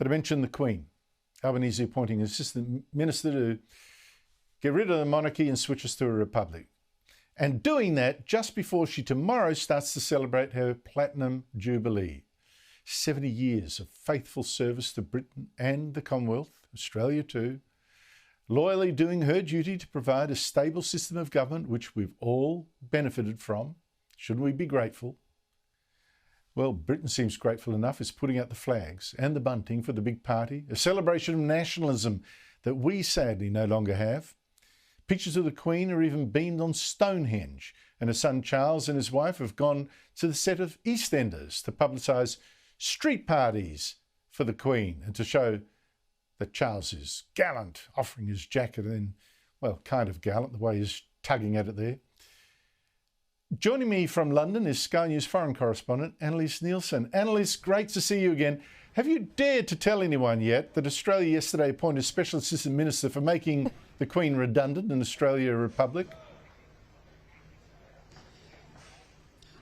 But I mentioned the Queen. Albanese appointing an assistant minister to get rid of the monarchy and switch us to a republic. And doing that just before she tomorrow starts to celebrate her Platinum Jubilee. 70 years of faithful service to Britain and the Commonwealth, Australia too, loyally doing her duty to provide a stable system of government which we've all benefited from. Shouldn't we be grateful? Well, Britain seems grateful enough. It's putting out the flags and the bunting for the big party, a celebration of nationalism that we sadly no longer have. Pictures of the Queen are even beamed on Stonehenge, and her son Charles and his wife have gone to the set of EastEnders to publicise street parties for the Queen and to show that Charles is gallant, offering his jacket and, well, kind of gallant, the way he's tugging at it there. Joining me from London is Sky News foreign correspondent Annelise Nielsen. Annelise, great to see you again. Have you dared to tell anyone yet that Australia yesterday appointed a special assistant minister for making the Queen redundant in Australia a republic?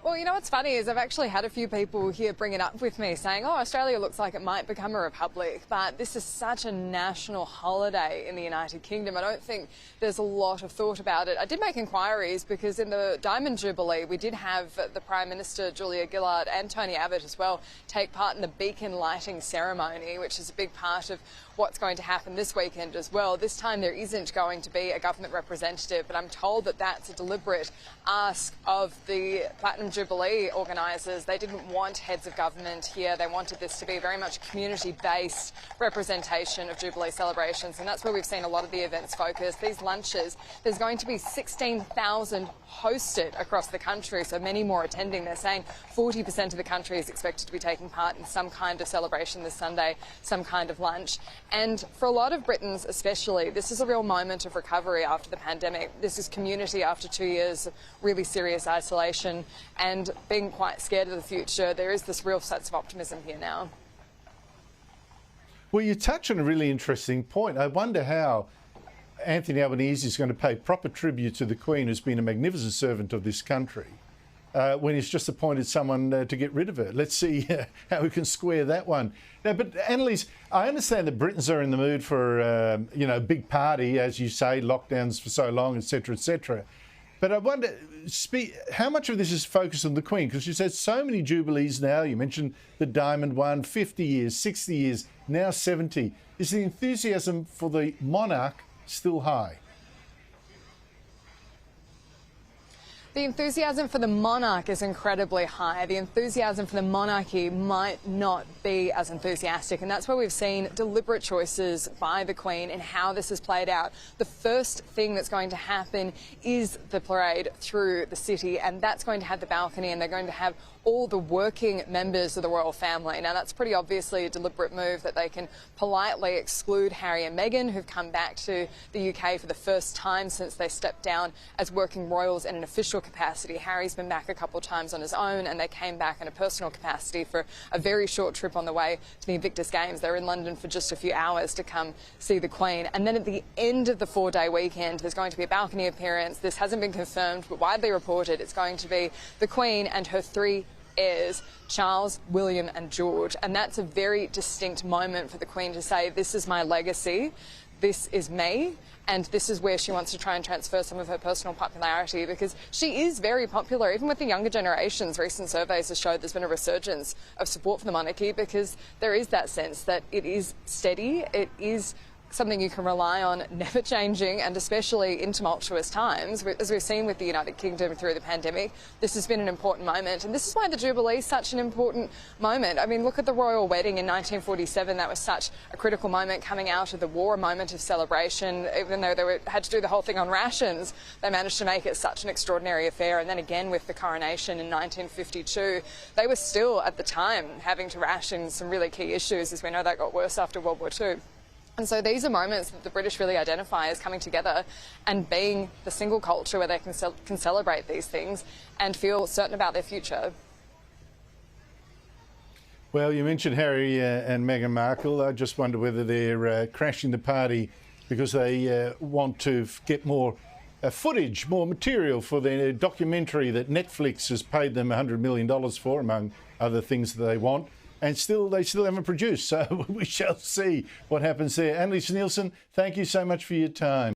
Well, you know what's funny is I've actually had a few people here bring it up with me saying, oh, Australia looks like it might become a republic, but this is such a national holiday in the United Kingdom. I don't think there's a lot of thought about it. I did make inquiries because in the Diamond Jubilee, we did have the Prime Minister, Julia Gillard, and Tony Abbott as well, take part in the beacon lighting ceremony, which is a big part of what's going to happen this weekend as well. This time there isn't going to be a government representative, but I'm told that that's a deliberate ask of the Platinum Jubilee organisers. They didn't want heads of government here. They wanted this to be very much a community-based representation of Jubilee celebrations, and that's where we've seen a lot of the events focus. These lunches, there's going to be 16,000 hosted across the country, so many more attending. They're saying 40% of the country is expected to be taking part in some kind of celebration this Sunday, some kind of lunch. And for a lot of Britons especially, this is a real moment of recovery after the pandemic. This is community after 2 years of really serious isolation and being quite scared of the future. There is this real sense of optimism here now. Well, you touch on a really interesting point. I wonder how Anthony Albanese is going to pay proper tribute to the Queen, who's been a magnificent servant of this country, when he's just appointed someone to get rid of her. Let's see how we can square that one. Now, but Annelise, I understand that Britons are in the mood for, a big party, as you say, lockdowns for so long, etc., etc. But I wonder, how much of this is focused on the Queen? Because she's had so many jubilees now. You mentioned the Diamond one, 50 years, 60 years, now 70. Is the enthusiasm for the monarch still high? The enthusiasm for the monarch is incredibly high. The enthusiasm for the monarchy might not be as enthusiastic, and that's where we've seen deliberate choices by the Queen in how this has played out. The first thing that's going to happen is the parade through the city, and that's going to have the balcony, and they're going to have all the working members of the royal family. Now, that's pretty obviously a deliberate move that they can politely exclude Harry and Meghan, who've come back to the UK for the first time since they stepped down as working royals in an official capacity. Harry's been back a couple of times on his own, and they came back in a personal capacity for a very short trip on the way to the Invictus Games. They were in London for just a few hours to come see the Queen. And then at the end of the 4-day weekend, there's going to be a balcony appearance. This hasn't been confirmed, but widely reported it's going to be the Queen and her 3 heirs, Charles, William and George. And that's a very distinct moment for the Queen to say, this is my legacy, this is me, and this is where she wants to try and transfer some of her personal popularity, because she is very popular. Even with the younger generations, recent surveys have showed there's been a resurgence of support for the monarchy, because there is that sense that it is steady, it is something you can rely on, never changing, and especially in tumultuous times, as we've seen with the United Kingdom through the pandemic. This has been an important moment, and this is why the Jubilee is such an important moment. I mean, look at the royal wedding in 1947. That was such a critical moment coming out of the war, a moment of celebration. Even though had to do the whole thing on rations, they managed to make it such an extraordinary affair. And then again with the coronation in 1952, they were still at the time having to ration some really key issues, as we know that got worse after World War II. And so these are moments that the British really identify as coming together and being the single culture where they can celebrate these things and feel certain about their future. Well, you mentioned Harry and Meghan Markle. I just wonder whether they're crashing the party because they want to get more footage, more material for their documentary that Netflix has paid them $100 million for, among other things that they want. and they still haven't produced. So we shall see what happens there. Annelise Nielsen, thank you so much for your time.